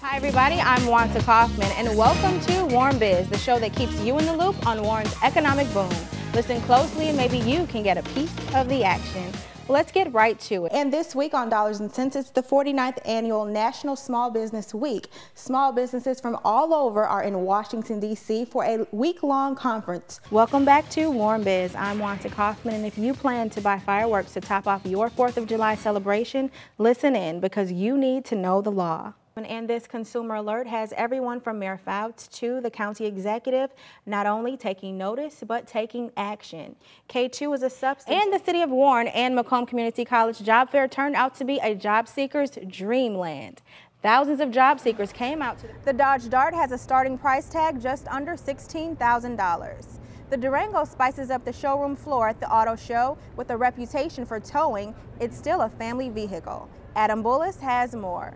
Hi everybody, I'm Juanta Coffman and welcome to Warren Biz, the show that keeps you in the loop on Warren's economic boom. Listen closely and maybe you can get a piece of the action. Let's get right to it. And this week on Dollars and Cents, it's the 49th annual National Small Business Week. Small businesses from all over are in Washington, D.C. for a week-long conference. Welcome back to Warren Biz. I'm Juanta Coffman, and if you plan to buy fireworks to top off your 4th of July celebration, listen in because you need to know the law. And this consumer alert has everyone from Mayor Fouts to the county executive not only taking notice, but taking action. K2 is a substance. And the city of Warren and Macomb Community College Job Fair turned out to be a job seeker's dreamland. Thousands of job seekers came out to the Dodge Dart has a starting price tag just under $16,000. The Durango spices up the showroom floor at the auto show with a reputation for towing. It's still a family vehicle. Adam Bullis has more.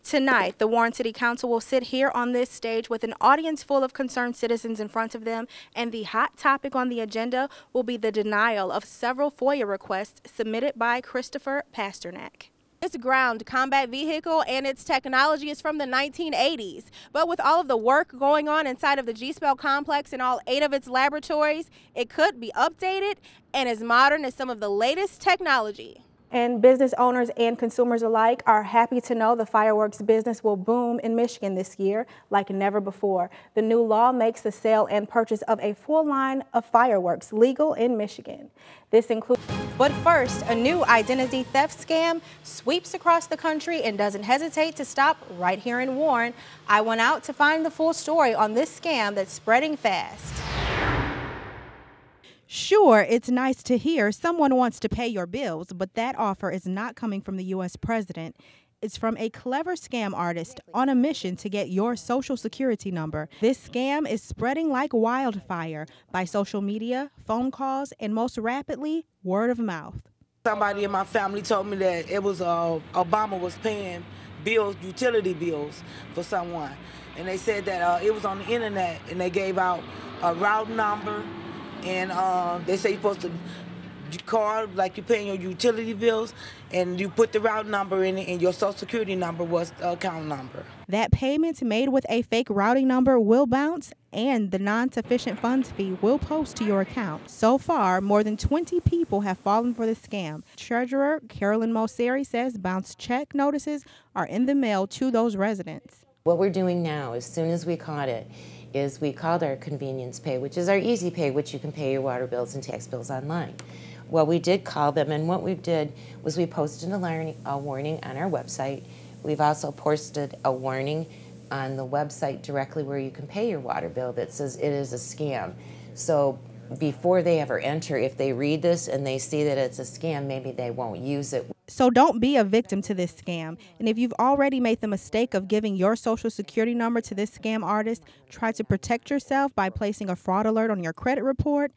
Tonight, the Warren City Council will sit here on this stage with an audience full of concerned citizens in front of them, and the hot topic on the agenda will be the denial of several FOIA requests submitted by Christopher Pasternak. This ground combat vehicle and its technology is from the 1980s, but with all of the work going on inside of the G-Spell complex and all 8 of its laboratories, it could be updated and as modern as some of the latest technology. And business owners and consumers alike are happy to know the fireworks business will boom in Michigan this year like never before. The new law makes the sale and purchase of a full line of fireworks legal in Michigan. This includes, but first, a new identity theft scam sweeps across the country and doesn't hesitate to stop right here in Warren. I went out to find the full story on this scam that's spreading fast. Sure, it's nice to hear someone wants to pay your bills, but that offer is not coming from the U.S. president. It's from a clever scam artist on a mission to get your social security number. This scam is spreading like wildfire by social media, phone calls, and most rapidly, word of mouth. Somebody in my family told me that it was Obama was paying bills, utility bills for someone. And they said that it was on the internet and they gave out a route number. And they say you're supposed to call like you're paying your utility bills, and you put the route number in it, and your social security number was the account number. That payment made with a fake routing number will bounce, and the non-sufficient funds fee will post to your account. So far, more than 20 people have fallen for the scam. Treasurer Carolyn Moseri says bounce check notices are in the mail to those residents. What we're doing now, as soon as we caught it, is we called our convenience pay, which is our easy pay, which you can pay your water bills and tax bills online. Well, we did call them, and what we did was we posted a warning on our website. We've also posted a warning on the website directly where you can pay your water bill that says it is a scam. So before they ever enter, if they read this and they see that it's a scam, maybe they won't use it. So don't be a victim to this scam. And if you've already made the mistake of giving your social security number to this scam artist, try to protect yourself by placing a fraud alert on your credit report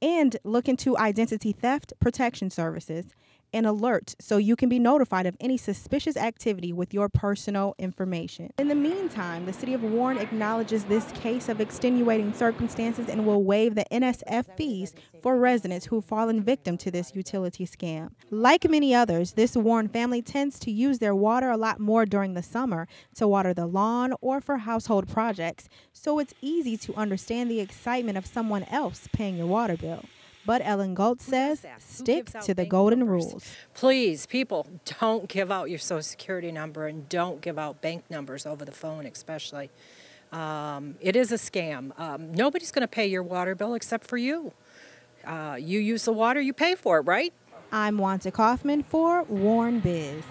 and look into identity theft protection services and alert so you can be notified of any suspicious activity with your personal information. In the meantime, the city of Warren acknowledges this case of extenuating circumstances and will waive the NSF fees for residents who've fallen victim to this utility scam. Like many others, this Warren family tends to use their water a lot more during the summer to water the lawn or for household projects, so it's easy to understand the excitement of someone else paying your water bill. But Ellen Goltz says, stick to the golden rules. Please, people, don't give out your Social Security number and don't give out bank numbers over the phone especially. It is a scam. Nobody's going to pay your water bill except for you. You use the water, you pay for it, right? I'm Juanta Coffman for Warren Biz.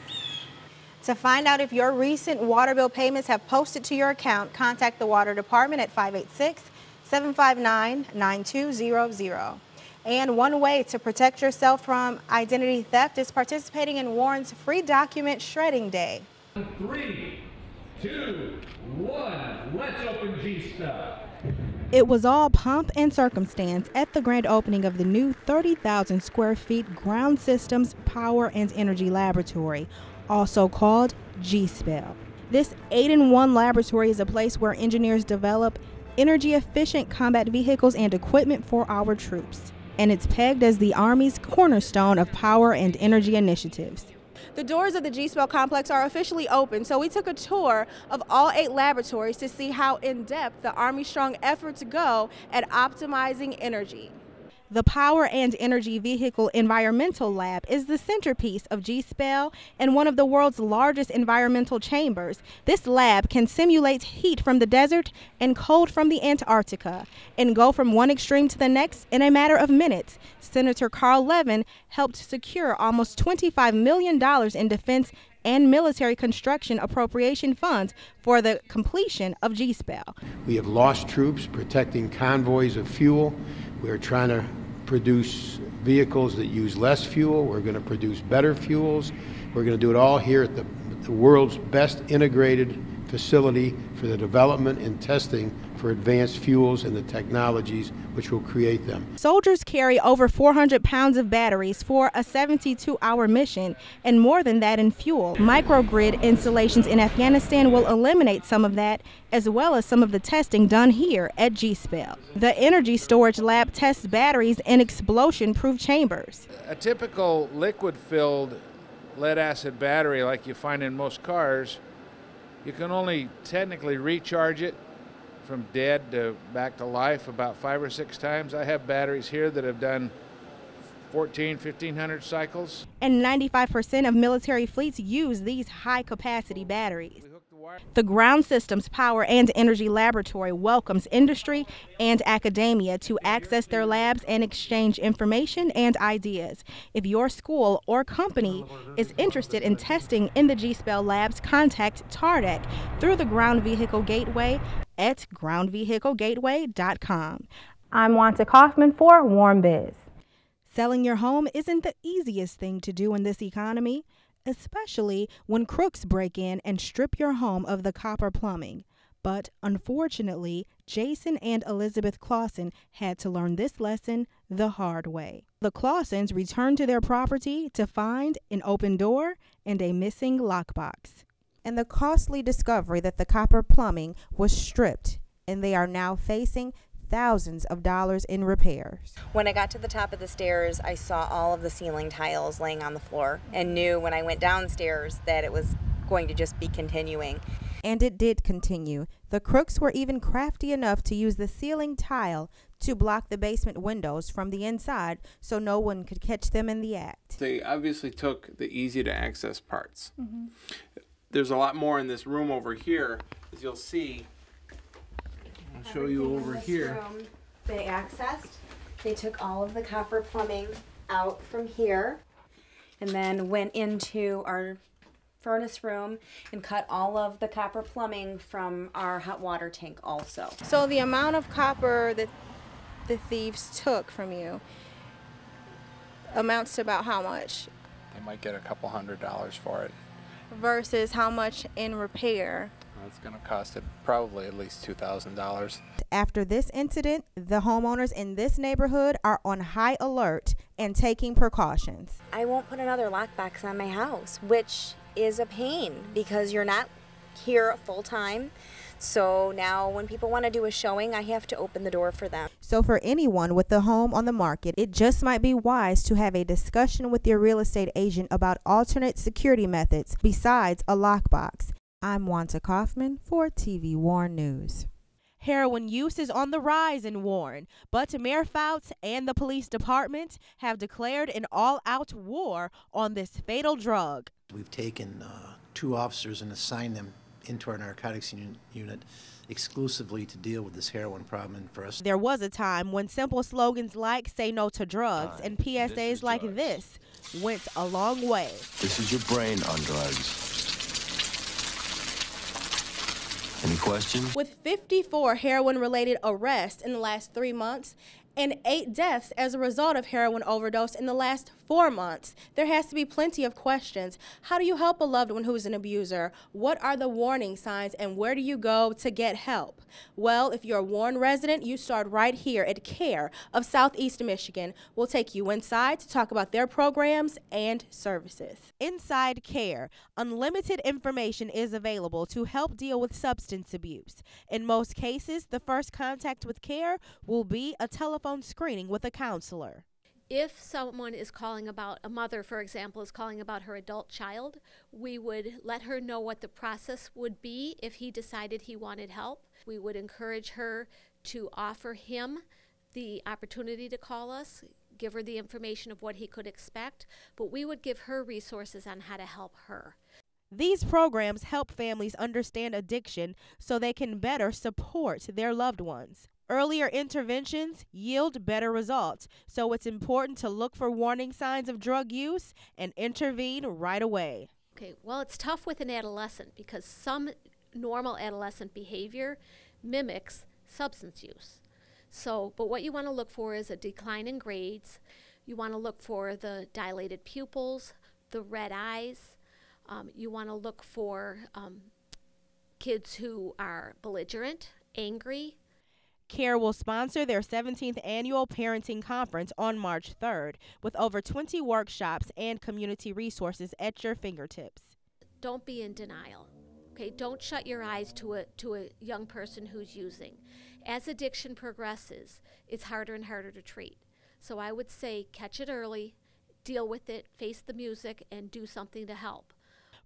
To find out if your recent water bill payments have posted to your account, contact the Water Department at 586-759-9200. And one way to protect yourself from identity theft is participating in Warren's free document shredding day. 3, 2, 1, let's open G-Spell. It was all pomp and circumstance at the grand opening of the new 30,000 square feet Ground Systems Power and Energy Laboratory, also called G-Spell. This 8-in-1 laboratory is a place where engineers develop energy-efficient combat vehicles and equipment for our troops. And it's pegged as the Army's cornerstone of power and energy initiatives. The doors of the G-Spell complex are officially open, so we took a tour of all 8 laboratories to see how in-depth the Army Strong efforts go at optimizing energy. The Power and Energy Vehicle Environmental Lab is the centerpiece of G-Spell and one of the world's largest environmental chambers. This lab can simulate heat from the desert and cold from the Antarctica and go from one extreme to the next in a matter of minutes. Senator Carl Levin helped secure almost $25 million in defense and military construction appropriation funds for the completion of G-Spell. We have lost troops protecting convoys of fuel. We're trying to produce vehicles that use less fuel. We're going to produce better fuels. We're going to do it all here at the world's best integrated facility for the development and testing for advanced fuels and the technologies which will create them. Soldiers carry over 400 pounds of batteries for a 72-hour mission and more than that in fuel. Microgrid installations in Afghanistan will eliminate some of that, as well as some of the testing done here at G-Spell. The Energy Storage Lab tests batteries in explosion-proof chambers. A typical liquid-filled lead-acid battery like you find in most cars, you can only technically recharge it from dead to back to life about 5 or 6 times. I have batteries here that have done 1,500 cycles. And 95% of military fleets use these high-capacity batteries. The Ground Systems Power and Energy Laboratory welcomes industry and academia to access their labs and exchange information and ideas. If your school or company is interested in testing in the G-Spell labs, contact TARDEC through the Ground Vehicle Gateway at groundvehiclegateway.com. I'm Juanta Coffman for Warm Biz. Selling your home isn't the easiest thing to do in this economy, especially when crooks break in and strip your home of the copper plumbing. But unfortunately, Jason and Elizabeth Clausen had to learn this lesson the hard way. The Clausens returned to their property to find an open door and a missing lockbox, and the costly discovery that the copper plumbing was stripped, and they are now facing thousands of dollars in repairs. When I got to the top of the stairs, I saw all of the ceiling tiles laying on the floor and knew when I went downstairs that it was going to just be continuing. And it did continue. The crooks were even crafty enough to use the ceiling tile to block the basement windows from the inside so no one could catch them in the act. They obviously took the easy to access parts. There's a lot more in this room over here, as you'll see. I'll show you over here. They accessed. They took all of the copper plumbing out from here and then went into our furnace room and cut all of the copper plumbing from our hot water tank also. So the amount of copper that the thieves took from you amounts to about how much? They might get a couple $100 for it. Versus how much in repair? It's going to cost it probably at least $2,000. After this incident, the homeowners in this neighborhood are on high alert and taking precautions. I won't put another lockbox on my house, which is a pain because you're not here full time. So now when people want to do a showing, I have to open the door for them. So for anyone with a home on the market, it just might be wise to have a discussion with your real estate agent about alternate security methods besides a lockbox. I'm Juanta Coffman for TV Warn News. Heroin use is on the rise in Warren, but Mayor Fouts and the police department have declared an all-out war on this fatal drug. We've taken 2 officers and assigned them into our narcotics unit exclusively to deal with this heroin problem. And for us, there was a time when simple slogans like "Say No to Drugs" and PSAs like this went a long way. This is your brain on drugs. Any questions? With 54 heroin-related arrests in the last 3 months and 8 deaths as a result of heroin overdose in the last 4 months, there has to be plenty of questions. How do you help a loved one who's an abuser? What are the warning signs, and where do you go to get help? Well, if you're a Warren resident, you start right here at CARE of Southeast Michigan. We'll take you inside to talk about their programs and services. Inside CARE, unlimited information is available to help deal with substance abuse. In most cases, the first contact with CARE will be a telephone screening with a counselor. If someone is calling about, a mother, for example, is calling about her adult child, we would let her know what the process would be if he decided he wanted help. We would encourage her to offer him the opportunity to call us, give her the information of what he could expect, but we would give her resources on how to help her. These programs help families understand addiction so they can better support their loved ones. Earlier interventions yield better results, so it's important to look for warning signs of drug use and intervene right away. Okay, well, it's tough with an adolescent because some normal adolescent behavior mimics substance use. So, but what you want to look for is a decline in grades. You want to look for the dilated pupils, the red eyes. You want to look for kids who are belligerent, angry. CARE will sponsor their 17th annual parenting conference on March 3rd with over 20 workshops and community resources at your fingertips. Don't be in denial. Okay, don't shut your eyes to a young person who's using. As addiction progresses, it's harder and harder to treat. So I would say catch it early, deal with it, face the music, and do something to help.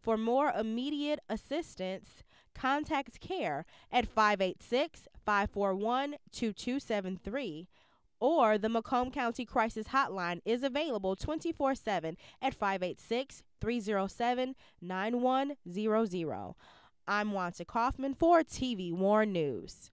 For more immediate assistance, contact CARE at 586-541-2273, or the Macomb County Crisis Hotline is available 24/7 at 586-307-9100. I'm Juanta Coffman for TV Warn News.